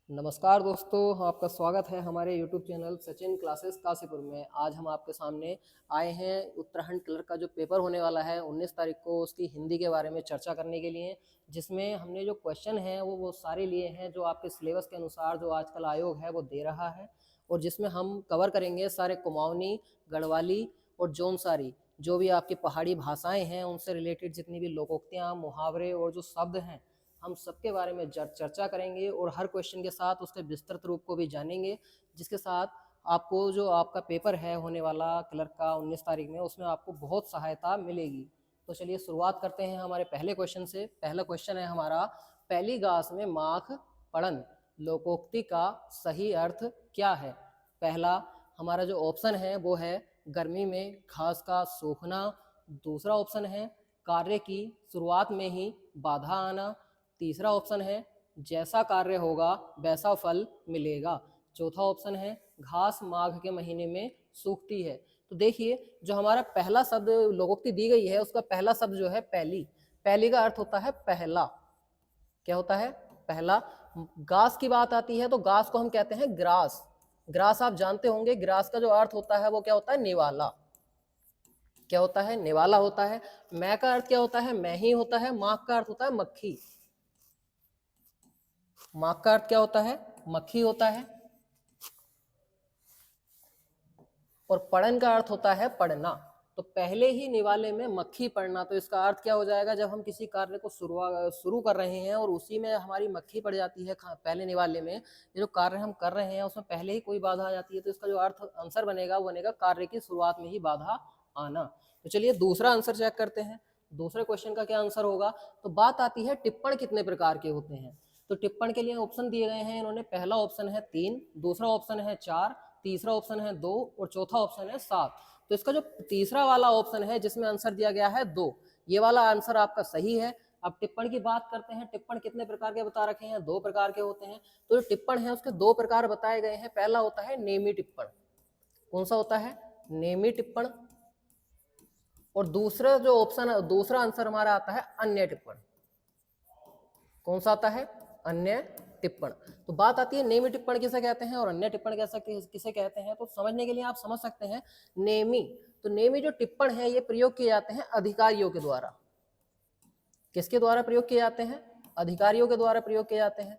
नमस्कार दोस्तों, आपका स्वागत है हमारे YouTube channel Sachin classes Kashipur में। आज हम आपके सामने आए हैं उत्तराखंड क्लर्क का जो पेपर होने वाला है 19 तारीख को, उसकी हिंदी के बारे में चर्चा करने के लिए, जिसमें हमने जो क्वेश्चन हैं वो सारे लिए हैं जो आपके सिलेबस के अनुसार जो आजकल आयोग है वो दे रहा है, और जिसमें हम कवर करेंगे सारे कुमाऊनी, गढ़वाली और जौनसारी, जो भी आपकी पहाड़ी भाषाएँ हैं उनसे रिलेटेड जितनी भी लोकोक्तियाँ, मुहावरे और जो शब्द हैं, हम सबके बारे में चर्चा करेंगे और हर क्वेश्चन के साथ उसके विस्तृत रूप को भी जानेंगे, जिसके साथ आपको जो आपका पेपर है होने वाला क्लर्क का 19 तारीख में, उसमें आपको बहुत सहायता मिलेगी। तो चलिए शुरुआत करते हैं हमारे पहले क्वेश्चन से। पहला क्वेश्चन है हमारा, पहली गास में माख पड़न लोकोक्ति का सही अर्थ क्या है? पहला हमारा जो ऑप्शन है वो है गर्मी में घास का सूखना। दूसरा ऑप्शन है कार्य की शुरुआत में ही बाधा आना। तीसरा ऑप्शन है जैसा कार्य होगा वैसा फल मिलेगा। चौथा ऑप्शन है घास माघ के महीने में सूखती है। तो देखिए, जो हमारा पहला शब्द लोकोक्ति दी गई है उसका पहला शब्द जो है पहली, पहली का अर्थ होता है पहला। क्या होता है? पहला। घास की बात आती है तो घास को हम कहते हैं ग्रास। ग्रास आप जानते होंगे, ग्रास का जो अर्थ होता है वो क्या होता है? निवाला। क्या होता है? निवाला होता है। मैं का अर्थ क्या होता है? मैं ही होता है। माघ का अर्थ होता है मक्खी। माघ का अर्थ क्या होता है? मक्खी होता है। और पड़न का अर्थ होता है पड़ना। तो पहले ही निवाले में मक्खी पड़ना, तो इसका अर्थ क्या हो जाएगा? जब हम किसी कार्य को शुरू कर रहे हैं और उसी में हमारी मक्खी पड़ जाती है पहले निवाले में, ये जो कार्य हम कर रहे हैं उसमें पहले ही कोई बाधा आ जाती है, तो इसका जो अर्थ आंसर बनेगा वो बनेगा कार्य की शुरुआत में ही बाधा आना। तो चलिए दूसरा आंसर चेक करते हैं। दूसरे क्वेश्चन का क्या आंसर होगा? तो बात आती है टिप्पण कितने प्रकार के होते हैं। तो टिप्पण के लिए ऑप्शन दिए गए हैं इन्होंने। पहला ऑप्शन है 3, दूसरा ऑप्शन है 4, तीसरा ऑप्शन है 2 और चौथा ऑप्शन है 7। तो इसका जो तीसरा वाला ऑप्शन है जिसमें आंसर दिया गया है 2, ये वाला आंसर आपका सही है। अब टिप्पण की बात करते हैं। टिप्पण कितने प्रकार के बता रखे हैं? 2 प्रकार के होते हैं। तो जो टिप्पण है उसके 2 प्रकार बताए गए हैं। पहला होता है नेमी टिप्पण। कौन सा होता है? नेमी टिप्पण। और दूसरा जो ऑप्शन, दूसरा आंसर हमारा आता है अन्य टिप्पण। कौन सा आता है? अन्य टिप्पण। तो बात आती है नेमी टिप्पण किसे कहते हैं और अन्य टिप्पण किसे कहते हैं। तो समझने के लिए आप समझ सकते हैं नेमी। तो नेमी जो टिप्पण है ये प्रयोग किए जाते हैं अधिकारियों के द्वारा। किसके द्वारा प्रयोग किए जाते हैं? अधिकारियों के द्वारा प्रयोग किए जाते हैं।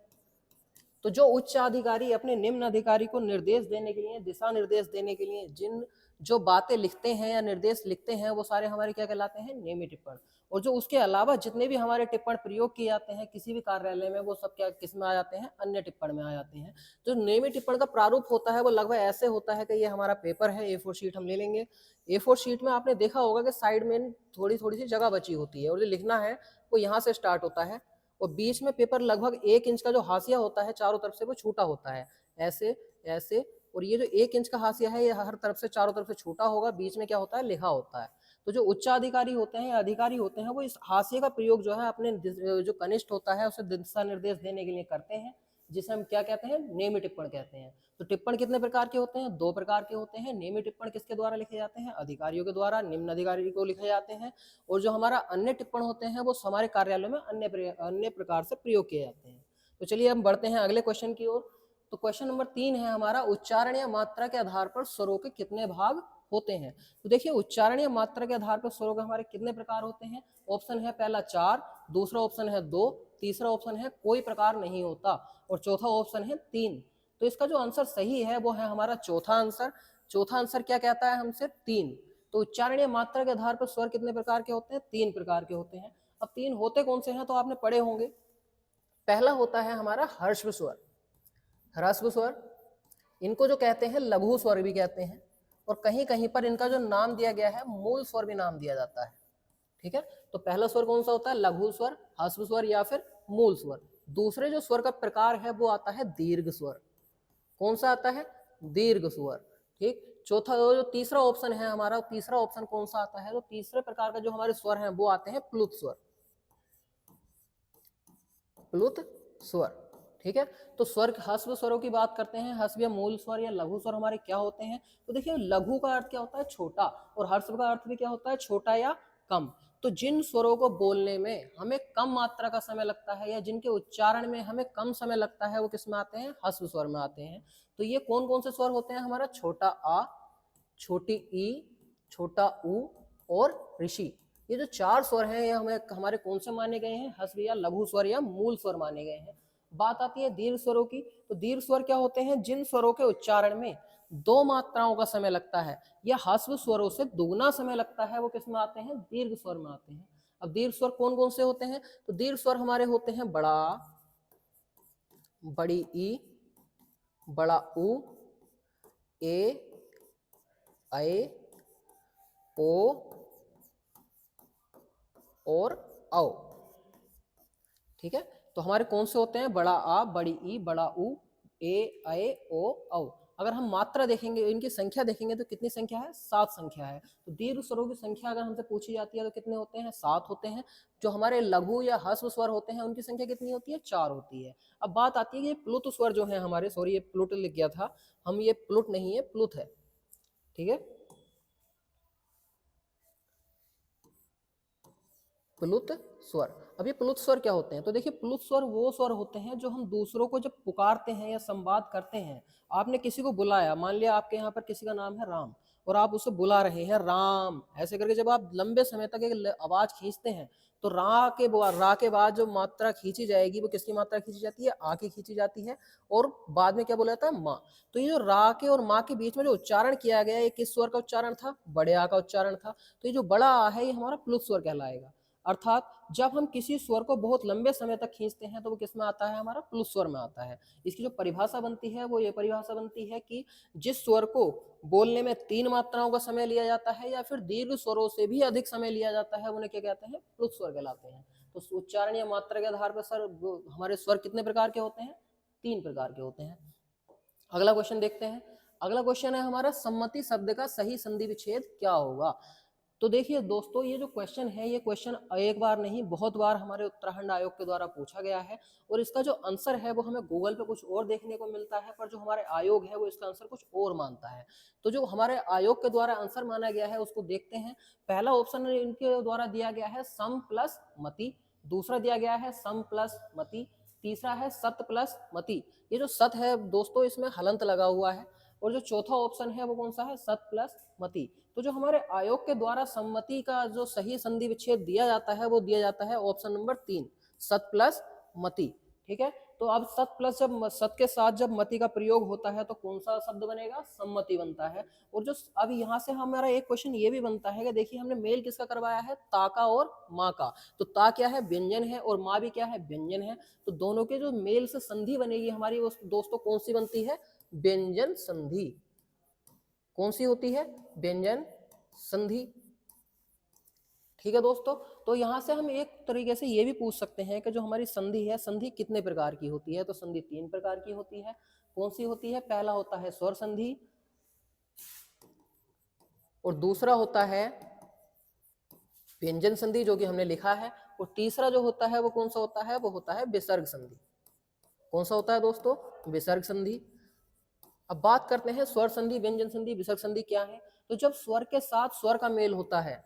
तो जो उच्च अधिकारी अपने निम्न अधिकारी को निर्देश देने के लिए, दिशा निर्देश देने के लिए जिन जो बातें लिखते हैं या निर्देश लिखते हैं वो सारे हमारे क्या कहलाते हैं? नेमी टिप्पण। और जो उसके अलावा जितने भी हमारे टिप्पण प्रयोग किए जाते हैं किसी भी कार्यालय में, वो सब क्या किस में आ जाते हैं? अन्य टिप्पण में आ जाते हैं। जो नेमी टिप्पण का प्रारूप होता है वो लगभग ऐसे होता है कि ये हमारा पेपर है, A4 शीट हम ले लेंगे। A4 शीट में आपने देखा होगा कि साइड में थोड़ी थोड़ी सी जगह बची होती है और जो लिखना है वो यहाँ से स्टार्ट होता है, और बीच में पेपर लगभग 1 इंच का जो हाशिया होता है चारों तरफ से वो छूटा होता है, ऐसे ऐसे। और ये जो 1 इंच का हाशिया है ये हर तरफ से चारों तरफ से छूटा होगा, बीच में क्या होता है? लिखा होता है। तो जो उच्चाधिकारी होते हैं, अधिकारी होते हैं, वो इस हाशिए का प्रयोग जो है अपने जो कनिष्ठ होता है उसे दिशा निर्देश देने के लिए करते हैं, जिसे हम क्या कहते हैं? नेमी टिप्पण कहते हैं। तो टिप्पण कितने प्रकार के होते हैं? 2 प्रकार के होते हैं। नेमी टिप्पण किसके द्वारा लिखे जाते हैं? अधिकारियों के द्वारा, निम्न अधिकारी को लिखे जाते हैं। और जो हमारा अन्य टिप्पण होते हैं वो हमारे कार्यालयों में अन्य प्रकार से प्रयोग किए जाते हैं। तो चलिए हम बढ़ते हैं अगले क्वेश्चन की ओर। तो क्वेश्चन नंबर 3 है हमारा, उच्चारण या मात्रा के आधार पर स्वरों के कितने भाग होते हैं? तो देखिए, उच्चारण या मात्रा के आधार पर स्वरों के हमारे कितने प्रकार होते हैं? ऑप्शन है पहला 4, दूसरा ऑप्शन है 2, तीसरा ऑप्शन है कोई प्रकार नहीं होता, और चौथा ऑप्शन है 3। तो इसका जो आंसर सही है वो है हमारा चौथा आंसर। चौथा आंसर क्या कहता है हमसे? 3। तो उच्चारण या मात्रा के आधार पर स्वर कितने प्रकार के होते हैं? 3 प्रकार के होते हैं। अब 3 होते कौन से हैं तो आपने पढ़े होंगे। पहला होता है हमारा हर्षव स्वर। ह्रस्व स्वर, इनको जो कहते हैं लघु स्वर भी कहते हैं, और कहीं कहीं पर इनका जो नाम दिया गया है मूल स्वर भी नाम दिया जाता है। ठीक है, तो पहला स्वर कौन सा होता है? लघु स्वर, ह्रस्व स्वर या फिर मूल स्वर। दूसरे जो स्वर का प्रकार है वो आता है दीर्घ स्वर। कौन सा आता है? दीर्घ स्वर। ठीक। चौथा जो तीसरा ऑप्शन है हमारा, तीसरा ऑप्शन कौन सा आता है? तो तीसरे प्रकार का जो हमारे स्वर हैं वो आते हैं प्लुत स्वर। प्लुत स्वर। ठीक है। तो स्वर, ह्रस्व स्वरों की बात करते हैं। ह्रस्व या मूल स्वर या लघु स्वर हमारे क्या होते हैं? तो देखिए, लघु का अर्थ क्या होता है? छोटा, और ह्रस्व का अर्थ भी क्या होता है? छोटा या कम। तो जिन स्वरों को बोलने में हमें कम मात्रा का समय लगता है या जिनके उच्चारण में हमें कम समय लगता है वो किस में आते हैं, ह्रस्व स्वर में आते हैं। तो ये कौन कौन से स्वर होते हैं हमारा, छोटा आ, छोटी ई, छोटा ऊ और ऋषि। ये जो 4 स्वर हैं ये हमें हमारे कौन से माने गए हैं, ह्रस्व या लघु स्वर या मूल स्वर माने गए हैं। बात आती है दीर्घ स्वरों की, तो दीर्घ स्वर क्या होते हैं, जिन स्वरों के उच्चारण में 2 मात्राओं का समय लगता है या ह्रस्व स्वरों से दुगना समय लगता है, वो किस में आते हैं, दीर्घ स्वर में आते हैं। अब दीर्घ स्वर कौन कौन से होते हैं, तो दीर्घ स्वर हमारे होते हैं बड़ा आ, बड़ी ई, बड़ा ऊ, ए, ऐ, ओ और औ। ठीक है, तो हमारे कौन से होते हैं, बड़ा आ, बड़ी ई, बड़ा ऊ, ए, ऐ, ओ, औ। अगर हम मात्रा देखेंगे, इनकी संख्या देखेंगे तो कितनी संख्या है, 7 संख्या है। तो दीर्घ स्वरों की संख्या अगर हमसे पूछी जाती है तो कितने होते हैं, 7 होते हैं। जो हमारे लघु या ह्रस्व स्वर होते हैं उनकी संख्या कितनी होती है, 4 होती है। अब बात आती है कि ये प्लुत स्वर जो है हमारे, सॉरी ये प्लुट लिख गया था हम, ये प्लुट नहीं है प्लुत है। ठीक है, प्लुत स्वर। अब ये प्लुत स्वर क्या होते हैं, तो देखिए प्लुत स्वर वो स्वर होते हैं जो हम दूसरों को जब पुकारते हैं या संवाद करते हैं, आपने किसी को बुलाया, मान लिया आपके यहाँ पर किसी का नाम है राम और आप उसे बुला रहे हैं राम ऐसे करके, जब आप लंबे समय तक एक आवाज खींचते हैं तो रा के बाद जो मात्रा खींची जाएगी वो किसकी मात्रा खींची जाती है, आ की खींची जाती है, और बाद में क्या बोला जाता है, माँ। तो ये जो रा के और माँ के बीच में जो उच्चारण किया गया ये किस स्वर का उच्चारण था, बड़े आ का उच्चारण था। तो ये जो बड़ा आ है ये हमारा प्लुत स्वर कहलाएगा। अर्थात जब हम किसी स्वर को बहुत लंबे समय तक खींचते हैं तो वो किस में आता है, हमारा प्लुत स्वर में आता है। इसकी जो परिभाषा बनती है वो ये परिभाषा बनती है कि जिस स्वर को बोलने में 3 मात्राओं का समय लिया जाता है या फिर दीर्घ स्वरों से भी अधिक समय लिया जाता है, उन्हें क्या कहते हैं, प्लुत स्वर कहलाते हैं। तो उच्चारण या मात्रा के आधार पर सर हमारे स्वर कितने प्रकार के होते हैं, 3 प्रकार के होते हैं। अगला क्वेश्चन देखते हैं। अगला क्वेश्चन है हमारा, सम्मति शब्द का सही संधि विच्छेद क्या होगा। तो देखिए दोस्तों, ये जो क्वेश्चन है ये क्वेश्चन एक बार नहीं बहुत बार हमारे उत्तराखंड आयोग के द्वारा पूछा गया है, और इसका जो आंसर है वो हमें गूगल पे कुछ और देखने को मिलता है, पर जो हमारे आयोग है वो इसका आंसर कुछ और मानता है। तो जो हमारे आयोग के द्वारा आंसर माना गया है उसको देखते हैं। पहला ऑप्शन इनके द्वारा दिया गया है सम प्लस मति, दूसरा दिया गया है सम प्लस मति, तीसरा है सत प्लस मति। ये जो सत है दोस्तों इसमें हलंत लगा हुआ है, और जो चौथा ऑप्शन है वो कौन सा है, सत प्लस मति। तो जो हमारे आयोग के द्वारा सम्मति का जो सही संधि विच्छेद दिया जाता है वो दिया जाता है ऑप्शन नंबर 3, सत प्लस मति। ठीक है, तो अब सत प्लस जब सत के साथ जब मति का प्रयोग होता है तो कौन सा शब्द बनेगा, सम्मति बनता है। और जो अब यहाँ से हमारा एक क्वेश्चन ये भी बनता है कि देखिए हमने मेल किसका करवाया है, ता का और माँ का। तो ता क्या है, व्यंजन है, और माँ भी क्या है, व्यंजन है। तो दोनों के जो मेल से संधि बनेगी हमारी वो दोस्तों कौन सी बनती है, व्यंजन संधि। कौन सी होती है, व्यंजन संधि। ठीक है दोस्तों, तो यहां से हम एक तरीके से ये भी पूछ सकते हैं कि जो हमारी संधि है, संधि कितने प्रकार की होती है, तो संधि 3 प्रकार की होती है। कौन सी होती है, पहला होता है स्वर संधि, और दूसरा होता है व्यंजन संधि जो कि हमने लिखा है, और तीसरा जो होता है वो कौन सा होता है, वो होता है विसर्ग संधि। कौन सा होता है दोस्तों, विसर्ग संधि। अब बात करते हैं स्वर संधि, व्यंजन संधि, विसर्ग संधि क्या है। तो जब स्वर के साथ स्वर का मेल होता है,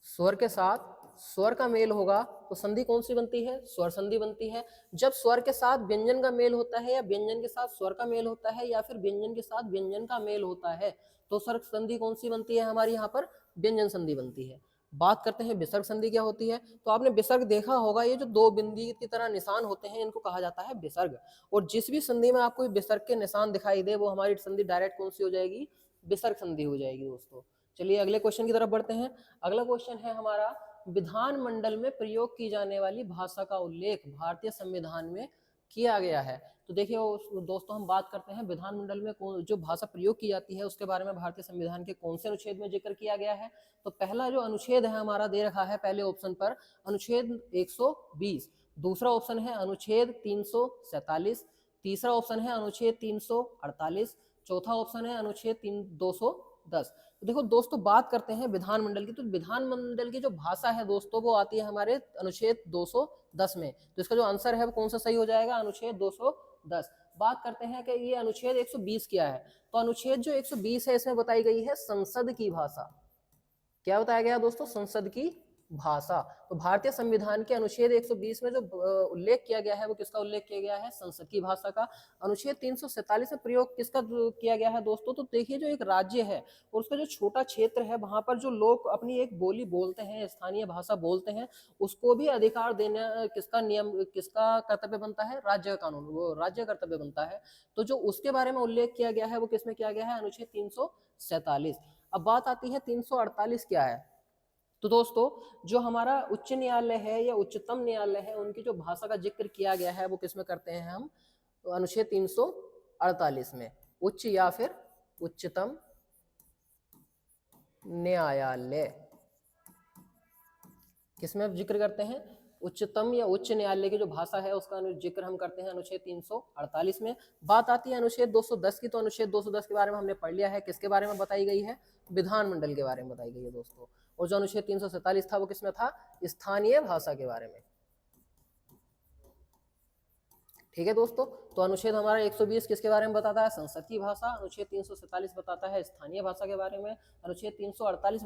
स्वर के साथ स्वर का मेल होगा तो संधि कौन सी बनती है, स्वर संधि बनती है। जब स्वर के साथ व्यंजन का मेल होता है या व्यंजन के साथ स्वर का मेल होता है या फिर व्यंजन के साथ व्यंजन का मेल होता है तो स्वर संधि कौन सी बनती है, हमारी यहाँ पर व्यंजन संधि बनती है। बात करते हैं विसर्ग संधि क्या होती है। तो आपने विसर्ग देखा होगा, ये जो 2 बिंदी की तरह निशान होते हैं इनको कहा जाता है विसर्ग। और जिस भी संधि में आपको विसर्ग के निशान दिखाई दे वो हमारी संधि डायरेक्ट कौन सी हो जाएगी, विसर्ग संधि हो जाएगी दोस्तों। चलिए अगले क्वेश्चन की तरफ बढ़ते हैं। अगला क्वेश्चन है हमारा, विधानमंडल में प्रयोग की जाने वाली भाषा का उल्लेख भारतीय संविधान में किया गया है। तो देखिए दोस्तों, हम बात करते हैं विधानमंडल में जो भाषा प्रयोग की जाती है उसके बारे में भारतीय संविधान के कौन से अनुच्छेद में जिक्र किया गया है। तो पहला जो अनुच्छेद है हमारा दे रखा है पहले ऑप्शन पर, अनुच्छेद 120। दूसरा ऑप्शन है अनुच्छेद 347, तीसरा ऑप्शन है अनुच्छेद 348, चौथा ऑप्शन है अनुच्छेद 210। तो देखो दोस्तों, बात करते हैं विधानमंडल की, तो विधानमंडल की जो भाषा है दोस्तों वो आती है हमारे अनुच्छेद 210 में। तो इसका जो आंसर है वो कौन सा सही हो जाएगा, अनुच्छेद 210। बात करते हैं कि ये अनुच्छेद 120 क्या है। तो अनुच्छेद जो 120 है इसमें बताई गई है संसद की भाषा। क्या बताया गया दोस्तों? संसद की भाषा। तो भारतीय संविधान के अनुच्छेद 120 में जो उल्लेख किया गया है वो किसका उल्लेख किया गया है? संसद की भाषा का। अनुच्छेद 347 में प्रयोग किसका किया गया है दोस्तों? तो देखिए, जो एक राज्य है और उसका जो छोटा क्षेत्र है, वहां पर जो लोग अपनी एक बोली बोलते हैं, स्थानीय भाषा बोलते हैं, उसको भी अधिकार देने किसका नियम, किसका कर्तव्य बनता है? राज्य का कानून, वो राज्य कर्तव्य बनता है। तो जो उसके बारे में उल्लेख किया गया है वो किसमें किया गया है? अनुच्छेद 347। अब बात आती है 348 क्या है? तो दोस्तों, जो हमारा उच्च न्यायालय है या उच्चतम न्यायालय है, उनकी जो भाषा का जिक्र किया गया है वो किसमें करते हैं हम? अनुच्छेद 348 में। उच्च या फिर उच्चतम न्यायालय किसमें जिक्र करते हैं? उच्चतम या उच्च न्यायालय की जो भाषा है उसका जिक्र हम करते हैं अनुच्छेद 348 में। बात आती है अनुच्छेद 210 की। तो अनुच्छेद 210 के बारे में हमने पढ़ लिया है। किसके बारे में बताई गई है? विधानमंडल के बारे में बताई गई है दोस्तों। और जो अनुच्छेद 347 था वो किसमें था? स्थानीय भाषा के बारे में। ठीक है दोस्तों, तो अनुच्छेद हमारा 120 किसके बारे में बताता है? संसद की भाषा। अनुच्छेद 347 बताता है स्थानीय भाषा के बारे में। अनुच्छेद 348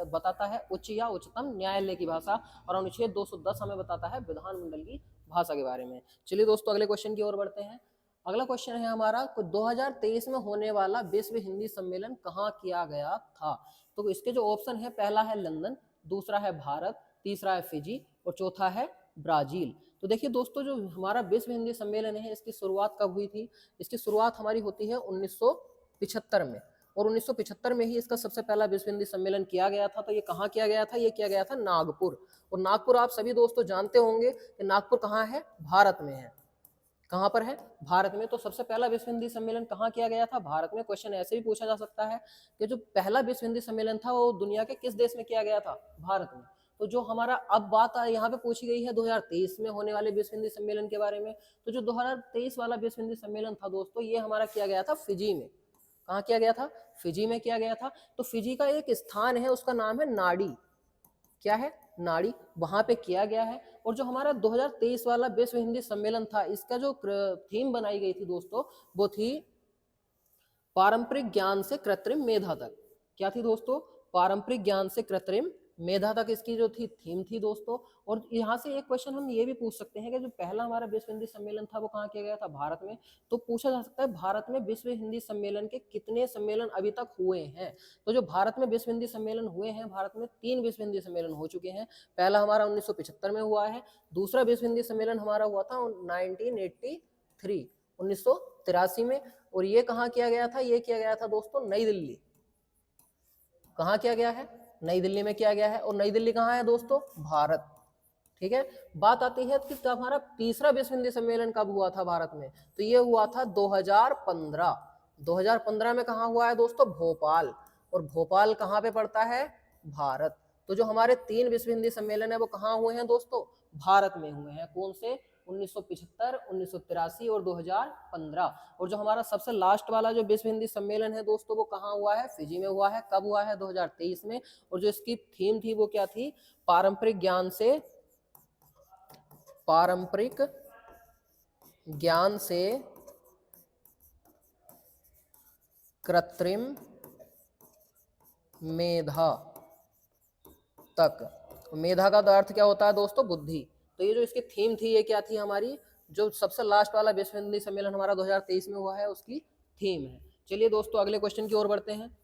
बताता है उच्च या उच्चतम न्यायालय की भाषा। और अनुच्छेद 210 हमें बताता है विधानमंडल की भाषा के बारे में। चलिए दोस्तों, अगले क्वेश्चन की ओर बढ़ते हैं। अगला क्वेश्चन है हमारा, 2023 में होने वाला विश्व हिंदी सम्मेलन कहाँ किया गया था? तो इसके जो ऑप्शन है, पहला है लंदन, दूसरा है भारत, तीसरा है फिजी और चौथा है ब्राजील। तो देखिए दोस्तों, जो हमारा विश्व हिंदी सम्मेलन है इसकी शुरुआत कब हुई थी? इसकी शुरुआत हमारी होती है 1975 में। और 1975 में ही इसका सबसे पहला विश्व हिंदी सम्मेलन किया गया था। तो ये कहाँ किया गया था? ये किया गया था नागपुर। और नागपुर आप सभी दोस्तों जानते होंगे कि नागपुर कहाँ है? भारत में है। कहाँ पर है? भारत में। तो सबसे पहला विश्व हिंदी सम्मेलन कहाँ किया गया था? भारत में। क्वेश्चन ऐसे भी पूछा जा सकता है कि जो पहला विश्व हिंदी सम्मेलन था वो दुनिया के किस देश में किया गया था? भारत में। तो जो हमारा अब बात यहाँ पे पूछी गई है 2023 में होने वाले विश्व हिंदी सम्मेलन के बारे में। तो जो 2023 वाला विश्व हिंदी सम्मेलन था दोस्तों, ये हमारा किया गया था फिजी में। कहाँ किया गया था? फिजी में किया गया था। तो फिजी का एक स्थान है, उसका नाम है नाडी। क्या है? नाड़ी। वहां पे किया गया है। और जो हमारा 2023 वाला विश्व हिंदी सम्मेलन था, इसका जो थीम बनाई गई थी दोस्तों, वो थी पारंपरिक ज्ञान से कृत्रिम मेधा तक। क्या थी दोस्तों? पारंपरिक ज्ञान से कृत्रिम मेधा तक इसकी जो थी थीम थी दोस्तों। और यहाँ से एक क्वेश्चन हम ये भी पूछ सकते हैं कि जो पहला हमारा विश्व हिंदी सम्मेलन था वो कहाँ किया गया था? भारत में। तो पूछा जा सकता है भारत में विश्व हिंदी सम्मेलन के कितने सम्मेलन अभी तक हुए हैं? तो जो भारत में विश्व हिंदी सम्मेलन हुए हैं, भारत में 3 विश्व हिंदी सम्मेलन हो चुके हैं। पहला हमारा 1975 में हुआ है। दूसरा विश्व हिंदी सम्मेलन हमारा हुआ था 1983 में। और ये कहाँ किया गया था? ये किया गया था दोस्तों नई दिल्ली। कहाँ किया गया है? नई दिल्ली में किया गया है। और नई दिल्ली कहाँ है दोस्तों? भारत। ठीक है। बात आती है कि हमारा तीसरा विश्व हिंदी सम्मेलन कब हुआ था भारत में? तो ये हुआ था 2015। 2015 में कहाँ हुआ है दोस्तों? भोपाल। और भोपाल कहाँ पे पड़ता है? भारत। तो जो हमारे 3 विश्व हिंदी सम्मेलन है वो कहाँ हुए हैं दोस्तों? भारत में हुए हैं। कौन से? 1975, 1983 और 2015। और जो हमारा सबसे लास्ट वाला जो विश्व हिंदी सम्मेलन है दोस्तों, वो कहाँ हुआ है? फिजी में हुआ है। कब हुआ है? 2023 में। और जो इसकी थीम थी वो क्या थी? पारंपरिक ज्ञान से कृत्रिम मेधा तक। मेधा का अर्थ क्या होता है दोस्तों? बुद्धि। तो ये जो इसकी थीम थी ये क्या थी हमारी? जो सबसे लास्ट वाला विश्व हिंदी सम्मेलन हमारा 2023 में हुआ है उसकी थीम है। चलिए दोस्तों, अगले क्वेश्चन की ओर बढ़ते हैं।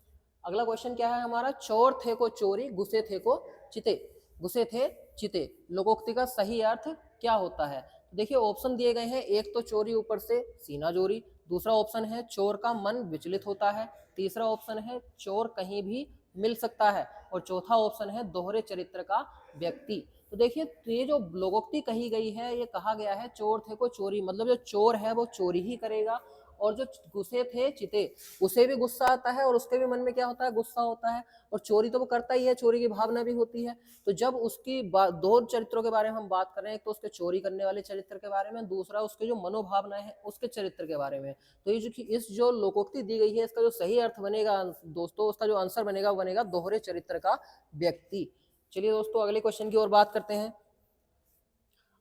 अगला क्वेश्चन क्या है हमारा? चोर थे को चोरी, घुसे थे को चिते। घुसे थे चिते लोकोक्ति का सही अर्थ क्या होता है? देखिए, ऑप्शन दिए गए हैं। एक तो चोरी ऊपर से सीना चोरी, दूसरा ऑप्शन है चोर का मन विचलित होता है, तीसरा ऑप्शन है चोर कहीं भी मिल सकता है, और चौथा ऑप्शन है दोहरे चरित्र का व्यक्ति। तो देखिए, ये जो लोकोक्ति कही गई है, ये कहा गया है चोर थे को चोरी, मतलब जो चोर है वो चोरी ही करेगा। और जो घुसे थे चिते, उसे भी गुस्सा आता है और उसके भी मन में क्या होता है? गुस्सा होता है। और चोरी तो वो करता ही है, चोरी की भावना भी होती है। तो जब उसकी दो चरित्रों के बारे में हम बात कर रहे हैं, एक तो उसके चोरी करने वाले चरित्र के बारे में, दूसरा उसके जो मनोभावनाएं हैं उसके चरित्र के बारे में। तो ये जो इस जो लोकोक्ति दी गई है, इसका जो सही अर्थ बनेगा दोस्तों, उसका जो आंसर बनेगा वो बनेगा दोहरे चरित्र का व्यक्ति। चलिए दोस्तों, अगले क्वेश्चन की ओर बात करते हैं।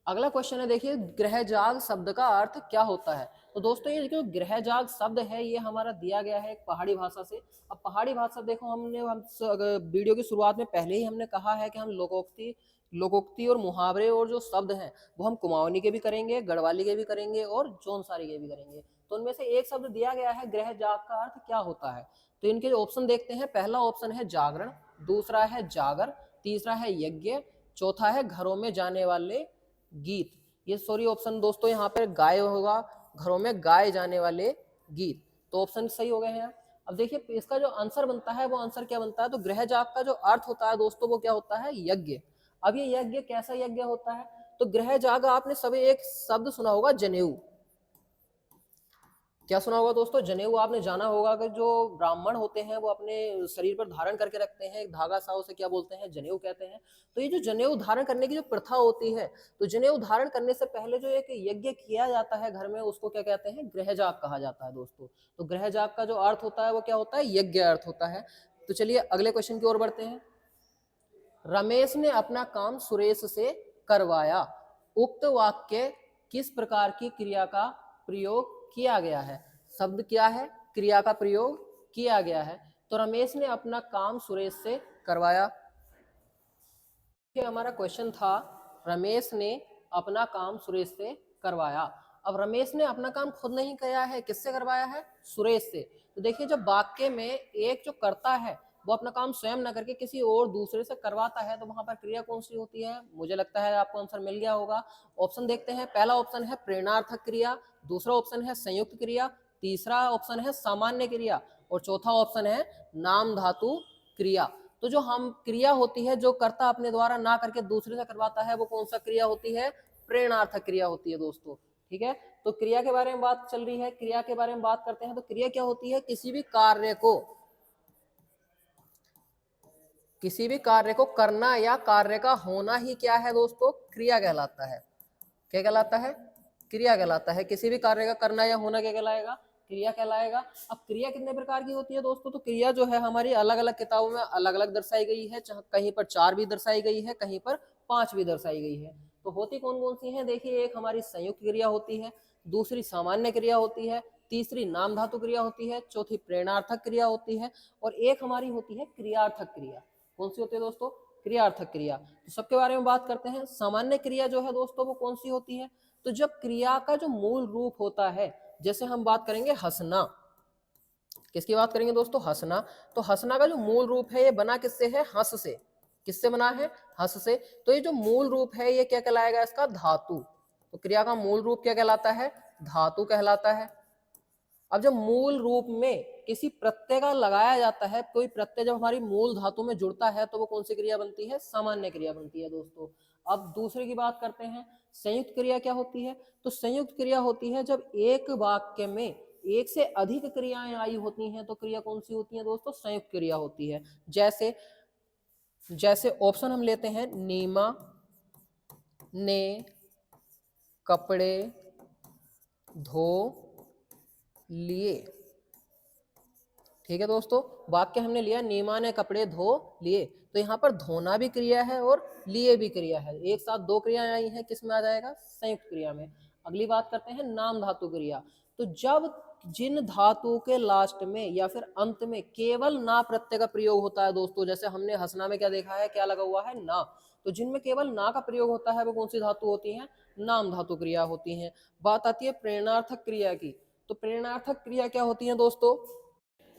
अगला क्वेश्चन है, देखिए गृहजाग शब्द का अर्थ क्या होता है। तो दोस्तों ये जो गृहजाग शब्द है ये हमारा दिया गया है एक पहाड़ी भाषा से। अब पहाड़ी भाषा देखो, हम वीडियो की शुरुआत में पहले ही हमने कहा है कि हम लोकोक्ति और मुहावरे और जो शब्द हैं वो हम कुमाऊनी के भी करेंगे, गढ़वाली के भी करेंगे और जौनसारी के भी करेंगे। तो उनमें से एक शब्द दिया गया है गृहजाग का अर्थ क्या होता है। तो इनके जो ऑप्शन देखते हैं, पहला ऑप्शन है जागरण, दूसरा है जागर, तीसरा है यज्ञ, चौथा है घरों में जाने वाले गीत। ये सॉरी ऑप्शन दोस्तों यहाँ पे गाय होगा, घरों में गाए जाने वाले गीत। तो ऑप्शन सही हो गए हैं। अब देखिए इसका जो आंसर बनता है वो आंसर क्या बनता है, तो गृह जाग का जो अर्थ होता है दोस्तों वो क्या होता है, यज्ञ। अब ये यज्ञ कैसा यज्ञ होता है, तो गृह जाग आपने सभी एक शब्द सुना होगा जनेऊ। क्या सुना होगा दोस्तों, जनेऊ आपने जाना होगा कि जो ब्राह्मण होते हैं वो अपने शरीर पर धारण करके रखते हैं एक धागा सा, उसे क्या बोलते हैं, जनेऊ कहते हैं। तो ये जो जनेऊ धारण करने की जो प्रथा होती है, तो जनेऊ धारण करने से पहले जो एक यज्ञ किया जाता है घर में, उसको क्या कहते हैं, गृहजाग कहा जाता है दोस्तों। तो गृहजाग का जो अर्थ होता है वो क्या होता है, यज्ञ अर्थ होता है। तो चलिए अगले क्वेश्चन की ओर बढ़ते हैं। रमेश ने अपना काम सुरेश से करवाया, उक्त वाक्य किस प्रकार की क्रिया का प्रयोग किया गया है। शब्द क्या है, क्रिया का प्रयोग किया गया है। तो रमेश ने अपना काम सुरेश से करवाया। हमारा क्वेश्चन था रमेश ने अपना काम सुरेश से करवाया। अब रमेश ने अपना काम खुद नहीं किया है, किससे करवाया है, सुरेश से। तो देखिए जब वाक्य में एक जो करता है वो अपना काम स्वयं न करके किसी और दूसरे से करवाता है, तो वहां पर क्रिया कौन सी होती है। मुझे लगता है आपको आंसर मिल गया होगा। ऑप्शन देखते हैं, पहला ऑप्शन है प्रेरणार्थक क्रिया, दूसरा ऑप्शन है संयुक्त क्रिया, तीसरा ऑप्शन है सामान्य क्रिया और चौथा ऑप्शन है नाम धातु क्रिया। तो जो हम क्रिया होती है जो कर्ता अपने द्वारा ना करके दूसरे से करवाता है, वो कौन सा क्रिया होती है, प्रेरणार्थक क्रिया होती है दोस्तों। ठीक है, तो क्रिया के बारे में बात चल रही है, क्रिया के बारे में बात करते हैं। तो क्रिया क्या होती है, किसी भी कार्य को करना या कार्य का होना ही क्या है दोस्तों, क्रिया कहलाता है। क्या कहलाता है, क्रिया कहलाता है। किसी भी कार्य का करना या होना क्या कहलाएगा, क्रिया कहलाएगा। अब क्रिया कितने प्रकार की होती है दोस्तों, तो क्रिया जो है हमारी अलग अलग किताबों में अलग अलग दर्शाई गई है। कहीं पर 4 भी दर्शाई गई है, कहीं पर 5 भी दर्शाई गई है। तो होती कौन कौन सी है, देखिए एक हमारी संयुक्त क्रिया होती है, दूसरी सामान्य क्रिया होती है, तीसरी नाम धातु क्रिया होती है, चौथी प्रेरणार्थक क्रिया होती है और एक हमारी होती है क्रियार्थक क्रिया। कौन सी होती है दोस्तों, क्रियार्थक क्रिया। तो सबके बारे में बात करते हैं। सामान्य क्रिया जो है दोस्तों वो कौन सी होती है, तो जब क्रिया का जो मूल रूप होता है, जैसे हम बात करेंगे हंसना, किसकी बात करेंगे दोस्तों, हंसना। तो हंसना का जो मूल रूप है ये बना किससे है, हंस से। किससे बना है, हंस से। तो ये जो मूल रूप है ये क्या कहलाएगा, इसका धातु। तो क्रिया का मूल रूप क्या कहलाता है, धातु कहलाता है। अब जब मूल रूप में किसी प्रत्यय का लगाया जाता है, कोई प्रत्यय जब हमारी मूल धातु में जुड़ता है तो वो कौन सी क्रिया बनती है, सामान्य क्रिया बनती है दोस्तों। अब दूसरे की बात करते हैं, संयुक्त क्रिया क्या होती है। तो संयुक्त क्रिया होती है जब एक वाक्य में एक से अधिक क्रियाएं आई होती हैं, तो क्रिया कौन सी होती है दोस्तों, संयुक्त क्रिया होती है। जैसे जैसे ऑप्शन हम लेते हैं, नीमा ने कपड़े धो लिए। ठीक है दोस्तों, वाक्य हमने लिया, नीमा ने कपड़े धो लिए। तो यहाँ पर धोना भी क्रिया है और लिए भी क्रिया है, एक साथ 2 क्रियाएं आई हैं, किस में आ जाएगा, संयुक्त क्रिया में। अगली बात करते हैं नाम धातु क्रिया। तो जब जिन धातु के लास्ट में या फिर अंत में केवल ना प्रत्यय का प्रयोग होता है दोस्तों, जैसे हमने हंसना में क्या देखा है, क्या लगा हुआ है, ना। तो जिनमें केवल ना का प्रयोग होता है वो कौन सी धातु होती है, नाम धातु क्रिया होती है। बात आती है प्रेरणार्थक क्रिया की। तो प्रेरणार्थक क्रिया क्या होती है दोस्तों,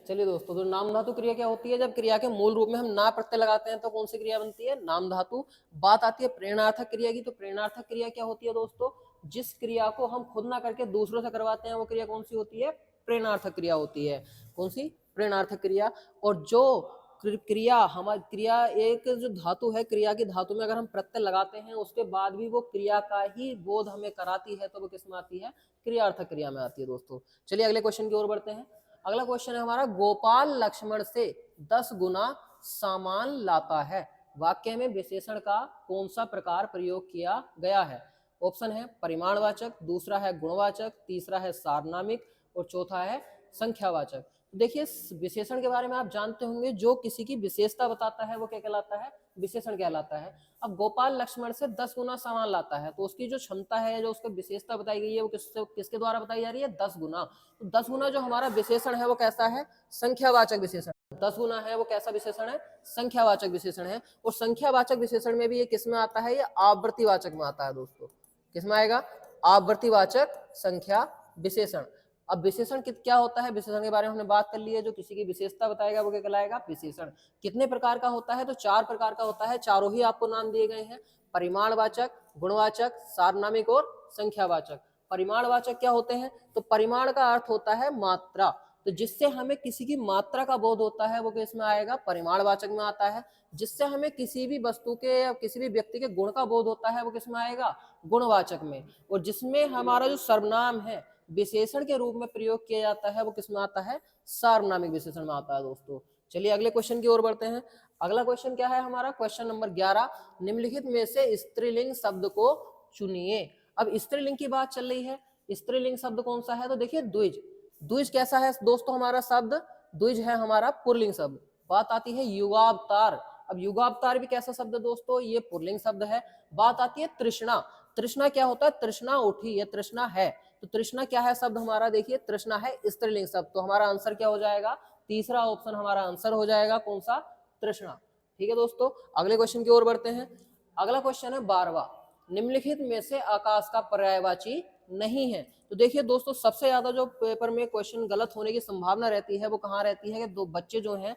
चलिए दोस्तों, तो नाम धातु क्रिया क्या होती है, जब क्रिया के मूल रूप में हम ना प्रत्यय लगाते हैं तो कौन सी क्रिया बनती है, नाम धातु। बात आती है प्रेरणार्थक क्रिया की। तो प्रेरणार्थक क्रिया क्या होती है दोस्तों, जिस क्रिया को हम खुद ना करके दूसरों से करवाते हैं वो क्रिया कौन सी होती है, प्रेरणार्थक क्रिया होती है। कौन सी, प्रेरणार्थक क्रिया। और जो क्रिया हमारी क्रिया एक जो धातु है, क्रिया की धातु में अगर हम प्रत्यय लगाते हैं उसके बाद भी वो क्रिया का ही बोध हमें कराती है, तो वो किस में आती है, क्रियार्थक क्रिया में आती है दोस्तों। चलिए अगले क्वेश्चन की ओर बढ़ते हैं। अगला क्वेश्चन है हमारा, गोपाल लक्ष्मण से 10 गुना सामान लाता है। वाक्य में विशेषण का कौन सा प्रकार प्रयोग किया गया है। ऑप्शन है परिमाणवाचक, दूसरा है गुणवाचक, तीसरा है सारनामिक और चौथा है संख्यावाचक। देखिए विशेषण के बारे में आप जानते होंगे, जो किसी की विशेषता बताता है वो क्या कहलाता है, विशेषण कहलाता है। अब गोपाल लक्ष्मण से 10 गुना सामान लाता है, तो उसकी जो क्षमता है, जो उसकी विशेषता बताई गई है, वो किसके द्वारा बताई जा रही है, 10 गुना। तो 10 गुना जो हमारा विशेषण है वो कैसा है, संख्यावाचक विशेषण। 10 गुना है वो कैसा विशेषण है, संख्यावाचक विशेषण है। और संख्यावाचक विशेषण में भी ये किस में आता है, ये आवर्तीवाचक में आता है दोस्तों। किस में आएगा, आवर्तीवाचक संख्या विशेषण। अब विशेषण क्या होता है, विशेषण के बारे में हमने बात कर ली है। जो किसी की विशेषता बताएगा वो क्या कहलाएगा, विशेषण। कितने प्रकार का होता है, तो 4 प्रकार का होता है। चारों ही आपको नाम दिए गए हैं, परिमाणवाचक, गुणवाचक, सारनामिक और संख्यावाचक। परिमाणवाचक क्या होते हैं, तो परिमाण का अर्थ होता है मात्रा। तो जिससे हमें किसी की मात्रा का बोध होता है वो किसमें आएगा, परिमाणवाचक में आता है। जिससे हमें किसी भी वस्तु के या किसी भी व्यक्ति के गुण का बोध होता है वो किसमें आएगा, गुणवाचक में। और जिसमें हमारा जो सर्वनाम है विशेषण के रूप में प्रयोग किया जाता है वो किसमें आता है, सार्वनामिक विशेषण में आता है दोस्तों। चलिए अगले क्वेश्चन की ओर बढ़ते हैं। अगला क्वेश्चन क्या है हमारा, क्वेश्चन नंबर 11, निम्नलिखित में से स्त्रीलिंग शब्द को चुनिए। अब स्त्रीलिंग की बात चल रही है, स्त्रीलिंग शब्द कौन सा है, तो देखिए द्विज। द्विज कैसा है दोस्तों, हमारा शब्द द्विज है हमारा पुल्लिंग शब्द। बात आती है युगावतार। अब युगावतार भी कैसा शब्द है दोस्तों, ये पुल्लिंग शब्द है। बात आती है तृष्णा। तृष्णा क्या होता है, तृष्णा उठी, ये तृष्णा है। तो तृष्णा क्या है शब्द हमारा, देखिए तृष्णा है स्त्रीलिंग शब्द। तो हमारा आंसर क्या हो जाएगा, तीसरा ऑप्शन हमारा आंसर हो जाएगा, कौन सा, तृष्णा। ठीक है दोस्तों, अगले क्वेश्चन की ओर बढ़ते हैं। अगला क्वेश्चन है 12वां, निम्नलिखित में से आकाश का पर्यायवाची नहीं है। तो देखिए दोस्तों, सबसे ज्यादा जो पेपर में क्वेश्चन गलत होने की संभावना रहती है वो कहाँ रहती है, कि दो बच्चे जो हैं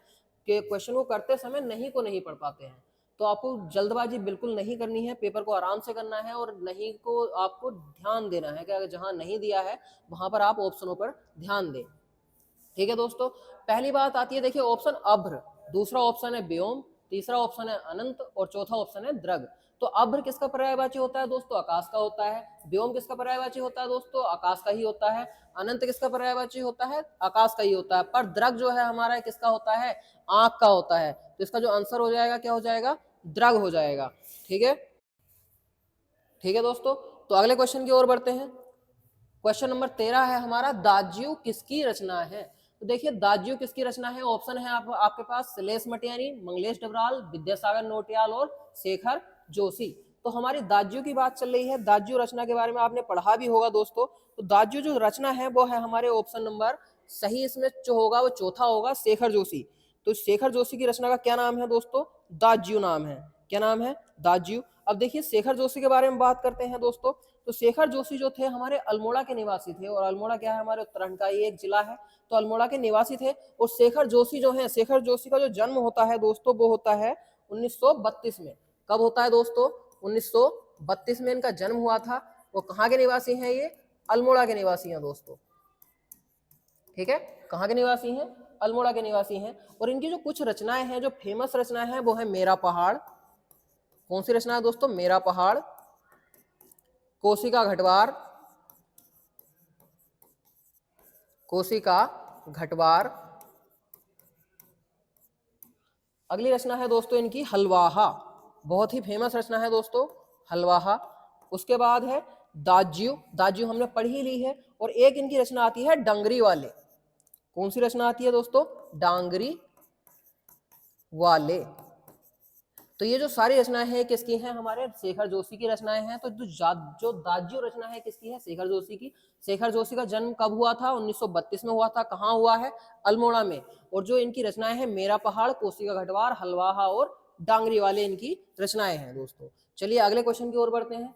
कि क्वेश्चन को करते समय नहीं को नहीं पढ़ पाते हैं। तो आपको जल्दबाजी बिल्कुल नहीं करनी है, पेपर को आराम से करना है और नहीं को आपको ध्यान देना है कि अगर जहां नहीं दिया है वहां पर आप ऑप्शनों पर ध्यान दें। ठीक है दोस्तों, पहली बात आती है, देखिए ऑप्शन अभ्र, दूसरा ऑप्शन है व्योम, तीसरा ऑप्शन है अनंत और चौथा ऑप्शन है द्रग। तो अभ्र किसका पर्यायवाची होता है दोस्तों, आकाश का होता है। व्योम किसका पर्यायवाची होता है दोस्तों, आकाश का ही होता है। अनंत किसका पर्यायवाची होता है, आकाश का ही होता है। पर द्रग जो है हमारा किसका होता है, आंख का होता है। तो इसका जो आंसर हो जाएगा क्या हो जाएगा, द्रग हो जाएगा। ठीक है, ठीक है दोस्तों, तो अगले क्वेश्चन की ओर बढ़ते हैं। क्वेश्चन नंबर 13 है हमारा, दाज्यू किसकी रचना है। तो देखिए दाज्यू किसकी रचना है, ऑप्शन है आपके पास श्लेष मटियानी, मंगलेश डबराल, विद्यासागर नोटियाल और शेखर जोशी। तो हमारी दाज्यू की बात चल रही है। दाज्यू रचना के बारे में आपने पढ़ा भी होगा दोस्तों। तो दाज्यू जो रचना है वो है हमारे ऑप्शन नंबर सही, इसमें जो होगा वो चौथा होगा, शेखर जोशी। तो शेखर जोशी की रचना का क्या नाम है दोस्तों, दाज्यू नाम है। क्या नाम है, दाज्यू। अब देखिए शेखर जोशी के बारे में बात करते हैं दोस्तों। तो शेखर जोशी जो थे हमारे अल्मोड़ा के निवासी थे, और अल्मोड़ा क्या है, हमारे उत्तराखंड का ही एक जिला है। तो अल्मोड़ा के निवासी थे। और शेखर जोशी जो है, शेखर जोशी का जो जन्म होता है दोस्तों वो होता है 1932 में। कब होता है दोस्तों, 1932 में इनका जन्म हुआ था। वो कहाँ के निवासी हैं, ये अल्मोड़ा के निवासी हैं दोस्तों। ठीक है, कहाँ के निवासी हैं, अल्मोड़ा के निवासी हैं। और इनकी जो कुछ रचनाएं हैं, जो फेमस रचनाएं हैं वो है मेरा पहाड़। कौन सी रचना है दोस्तों, मेरा पहाड़, कोशिका घटवार, कोशिका घटवार। अगली रचना है दोस्तों इनकी हलवाहा, बहुत ही फेमस रचना है दोस्तों, हलवाहा। उसके बाद है दाज्यू, दाज्यू हमने पढ़ ही ली है। और एक इनकी रचना आती है डांगरी वाले। कौन सी रचना आती है दोस्तों, डांगरी वाले। तो ये जो सारी रचनाएं हैं किसकी हैं, हमारे शेखर जोशी की रचनाएं हैं। तो जो दाज्यू रचना है किसकी है, शेखर जोशी की। शेखर जोशी का जन्म कब हुआ था, 1932 में हुआ था। कहाँ हुआ है, अल्मोड़ा में। और जो इनकी रचनाएं हैं मेरा पहाड़, कोशिका घटवार, हलवाहा और डांगरी वाले इनकी रचनाएं हैं दोस्तों। चलिए अगले क्वेश्चन की ओर बढ़ते हैं।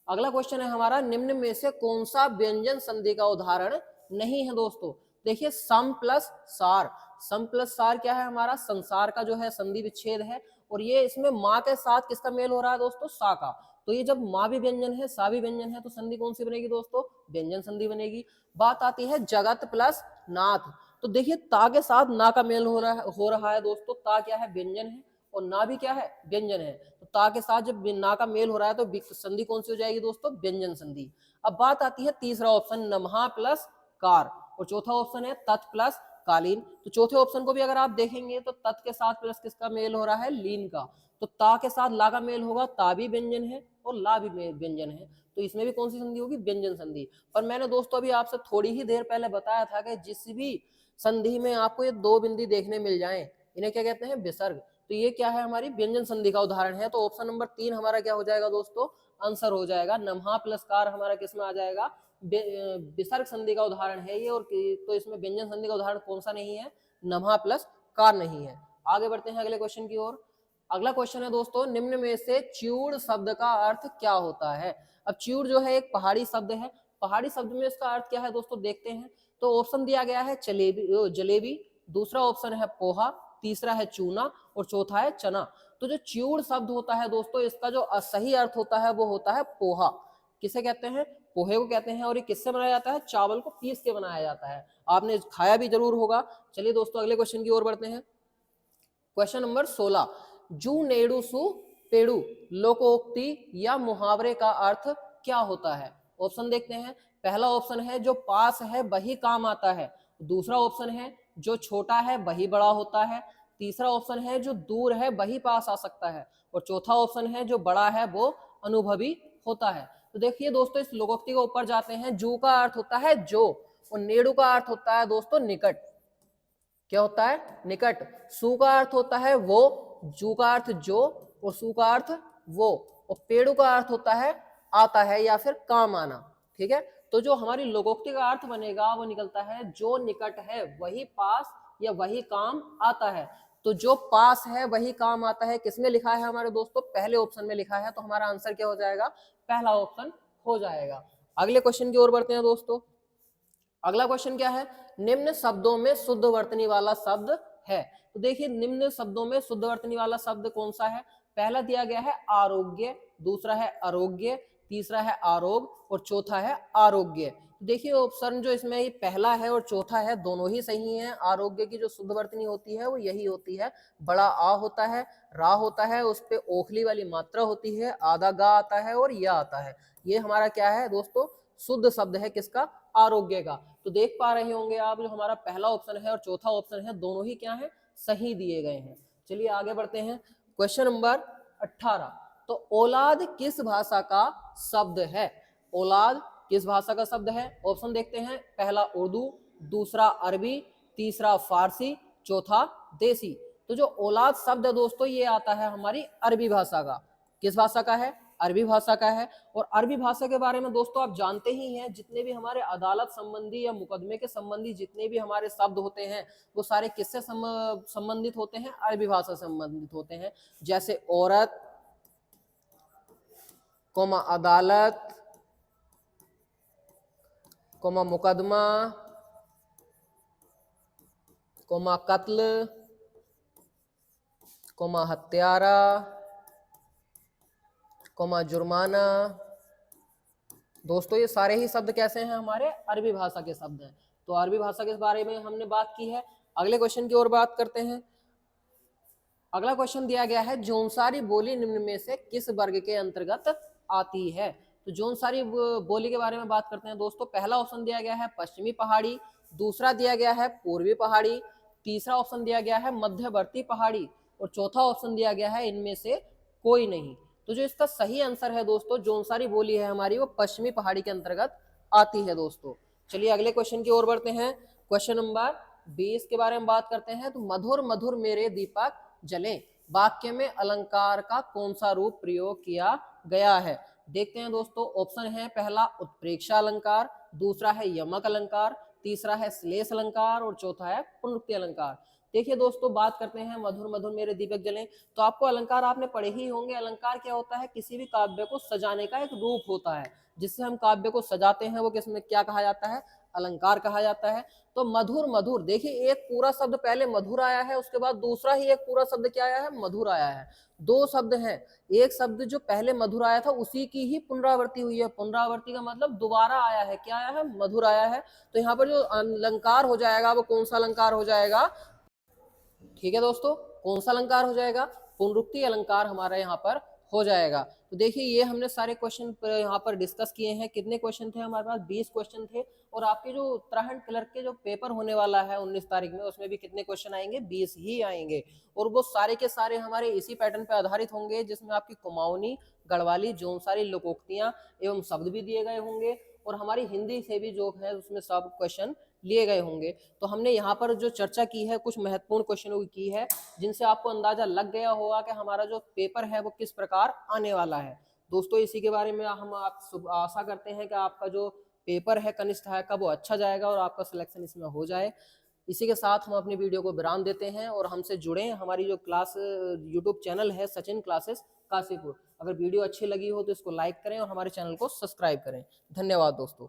अगला क्वेश्चन है हमारा, निम्न में से कौन सा व्यंजन संधि का उदाहरण नहीं है दोस्तों। देखिए सम प्लस सार, सम प्लस सार क्या है, हमारा संसार का जो है संधि विच्छेद है। और ये इसमें माँ के साथ किसका मेल हो रहा है दोस्तों, सा का। तो ये जब माँ भी व्यंजन है सा भी व्यंजन है तो संधि कौन सी बनेगी दोस्तों, व्यंजन संधि बनेगी। बात आती है जगत प्लस नाथ। तो देखिए ता के साथ ना का मेल हो रहा है दोस्तों। ता क्या है, व्यंजन है, और ना भी क्या है, व्यंजन है। तो ता के साथ जब ना का मेल हो रहा है तो संधि कौन सी हो जाएगी दोस्तों, व्यंजन संधि। अब बात आती है तीसरा ऑप्शन, नमहा प्लस कार। और चौथा ऑप्शन है तत् प्लस कालीन। तो चौथे ऑप्शन को भी अगर आप देखेंगे तो तत् के साथ प्लस किसका मेल हो रहा है, लीन का। तो ता के साथ ला का मेल होगा, ता भी व्यंजन है और ला भी व्यंजन है, तो इसमें भी कौन सी संधि होगी, व्यंजन संधि। पर मैंने दोस्तों अभी आपसे थोड़ी ही देर पहले बताया था कि जिस भी संधि में आपको ये दो बिंदी देखने मिल जाएं, इन्हें क्या कहते हैं, विसर्ग। तो ये क्या है, हमारी व्यंजन संधि का उदाहरण है। तो ऑप्शन नंबर 3 हमारा क्या हो जाएगा दोस्तों, आंसर हो जाएगा। नमहा प्लस कार हमारा किस में आ जाएगा, विसर्ग संधि का उदाहरण है ये। और तो इसमें व्यंजन संधि का उदाहरण कौन सा नहीं है, नमहा प्लस कार नहीं है। आगे बढ़ते हैं अगले क्वेश्चन की ओर। अगला क्वेश्चन है दोस्तों, निम्न में से च्यूड़ शब्द का अर्थ क्या होता है। अब च्यूड़ जो है एक पहाड़ी शब्द है, पहाड़ी शब्द में इसका अर्थ क्या है दोस्तों, देखते हैं। तो ऑप्शन दिया गया है जलेबी, दूसरा ऑप्शन है पोहा, तीसरा है चूना और चौथा है चना। तो जो च्यूड़ शब्द होता है दोस्तों, इसका जो सही अर्थ होता है वो होता है पोहा। किसे कहते हैं, पोहे को कहते हैं। और ये किससे बनाया जाता है, चावल को पीस के बनाया जाता है। आपने खाया भी जरूर होगा। चलिए दोस्तों अगले क्वेश्चन की ओर बढ़ते हैं। क्वेश्चन नंबर 16, जू नेड़ू सु पेड़ू लोकोक्ति या मुहावरे का अर्थ क्या होता है। ऑप्शन देखते हैं। पहला ऑप्शन है जो पास है वही काम आता है, दूसरा ऑप्शन है जो छोटा है वही बड़ा होता है, तीसरा ऑप्शन है जो दूर है वही पास आ सकता है, और चौथा ऑप्शन है जो बड़ा है वो अनुभवी होता है। तो देखिए दोस्तों, इस लोकोक्ति के ऊपर जाते हैं। जू का अर्थ होता है जो, और नेड़ू का अर्थ होता है दोस्तों निकट। क्या होता है, निकट। सु का अर्थ होता है वो, जू का अर्थ जो, और सु का अर्थ वो, और पेड़ू का अर्थ होता है आता है या फिर काम आना। ठीक है, तो जो हमारी लोकोक्ति का अर्थ बनेगा वो निकलता है जो निकट है वही पास या वही काम आता है। तो जो पास है वही काम आता है किसमें लिखा है हमारे दोस्तों, पहले ऑप्शन में लिखा है। तो हमारा आंसर क्या हो जाएगा, पहला ऑप्शन हो जाएगा। अगले क्वेश्चन की ओर बढ़ते हैं दोस्तों। अगला क्वेश्चन क्या है, निम्न शब्दों में शुद्ध वर्तनी वाला शब्द है। तो देखिए निम्न शब्दों में शुद्ध वर्तनी वाला शब्द कौन सा है। पहला दिया गया है आरोग्य, दूसरा है आरोग्य, तीसरा है आरोग और चौथा है आरोग्य। तो देखिए ऑप्शन जो इसमें पहला है और चौथा है दोनों ही सही हैं। आरोग्य की जो शुद्ध वर्तनी होती है वो यही होती है, बड़ा आ होता है, रा होता है, उस पे ओखली वाली मात्रा होती है, आधा गा आता है और या आता है। ये हमारा क्या है दोस्तों, शुद्ध शब्द है किसका, आरोग्य का। तो देख पा रहे होंगे आप, जो हमारा पहला ऑप्शन है और चौथा ऑप्शन है दोनों ही क्या है, सही दिए गए हैं। चलिए आगे बढ़ते हैं। क्वेश्चन नंबर 18, तो औलाद किस भाषा का शब्द है। औलाद किस भाषा का शब्द है। ऑप्शन देखते हैं। पहला उर्दू, दूसरा अरबी, तीसरा फारसी, चौथा देसी। तो जो औलाद शब्द है दोस्तों ये आता है हमारी अरबी भाषा का। किस भाषा का है, अरबी भाषा का है। और अरबी भाषा के बारे में दोस्तों आप जानते ही हैं, जितने भी हमारे अदालत संबंधी या मुकदमे के संबंधी जितने भी हमारे शब्द होते हैं वो सारे किससे संबंधित होते हैं, अरबी भाषा से संबंधित होते हैं। जैसे औरत, कोमा अदालत, कोमा मुकदमा, कोमा कत्ल, कोमा हत्यारा, कोमा जुर्माना। दोस्तों ये सारे ही शब्द कैसे हैं, हमारे अरबी भाषा के शब्द हैं। तो अरबी भाषा के बारे में हमने बात की है। अगले क्वेश्चन की ओर बात करते हैं। अगला क्वेश्चन दिया गया है, जौनसारी बोली निम्न में से किस वर्ग के अंतर्गत आती है। तो जौनसारी बोली के बारे में बात करते हैं दोस्तों। पहला ऑप्शन दिया गया है पश्चिमी पहाड़ी, दूसरा दिया गया है पूर्वी पहाड़ी, तीसरा ऑप्शन दिया गया है मध्यवर्ती पहाड़ी, और चौथा ऑप्शन दिया गया है इनमें से कोई नहीं। तो जो इसका सही आंसर है दोस्तों, जौनसारी बोली है हमारी वो पश्चिमी पहाड़ी के अंतर्गत आती है दोस्तों। चलिए अगले क्वेश्चन की ओर बढ़ते हैं। क्वेश्चन नंबर 20 के बारे में बात करते हैं। तो मधुर मधुर मेरे दीपक जले वाक्य में अलंकार का कौन सा रूप प्रयोग किया गया है। देखते हैं दोस्तों। ऑप्शन है पहला उत्प्रेक्षा अलंकार, दूसरा है यमक अलंकार, तीसरा है श्लेष अलंकार और चौथा है पुनरुक्ति अलंकार। देखिए दोस्तों, बात करते हैं मधुर मधुर मेरे दीपक जले। तो आपको अलंकार आपने पढ़े ही होंगे। अलंकार क्या होता है, किसी भी काव्य को सजाने का एक रूप होता है, जिससे हम काव्य को सजाते हैं वो किसमें क्या कहा जाता है, अलंकार कहा जाता है। तो मधुर मधुर, देखिए एक पूरा शब्द पहले मधुर आया है, उसके बाद दूसरा ही एक पूरा शब्द क्या आया है, मधुर आया है। दो शब्द हैं, एक शब्द जो पहले मधुर आया था उसी की ही पुनरावृत्ति हुई है। पुनरावृत्ति का मतलब दोबारा आया है, क्या आया है, मधुर आया है। तो यहाँ पर जो अलंकार हो जाएगा वो कौन सा अलंकार हो जाएगा, ठीक है दोस्तों, कौन सा अलंकार हो जाएगा, पुनरुक्ति अलंकार हमारा यहाँ पर हो जाएगा। तो देखिए ये हमने सारे क्वेश्चन यहाँ पर डिस्कस किए हैं। कितने क्वेश्चन थे हमारे पास? 20 क्वेश्चन थे। और आपके जो उत्तराखंड क्लर्क के जो पेपर होने वाला है 19 तारीख में, उसमें भी कितने क्वेश्चन आएंगे? 20 ही आएंगे। और वो सारे के सारे हमारे इसी पैटर्न पे आधारित होंगे, जिसमें आपकी कुमाऊनी, गढ़वाली, जौनसारी लोकोक्तियां एवं शब्द भी दिए गए होंगे, और हमारी हिंदी से भी जो है उसमें सब क्वेश्चन लिए गए होंगे। तो हमने यहाँ पर जो चर्चा की है कुछ महत्वपूर्ण क्वेश्चनों की है, जिनसे आपको अंदाजा लग गया होगा कि हमारा जो पेपर है वो किस प्रकार आने वाला है। दोस्तों इसी के बारे में हम आप आशा करते हैं कि आपका जो पेपर है कनिष्ठ है का वो अच्छा जाएगा और आपका सिलेक्शन इसमें हो जाए। इसी के साथ हम अपनी वीडियो को विराम देते हैं और हमसे जुड़े। हमारी जो क्लास यूट्यूब चैनल है सचिन क्लासेस काशीपुर, अगर वीडियो अच्छी लगी हो तो इसको लाइक करें और हमारे चैनल को सब्सक्राइब करें। धन्यवाद दोस्तों।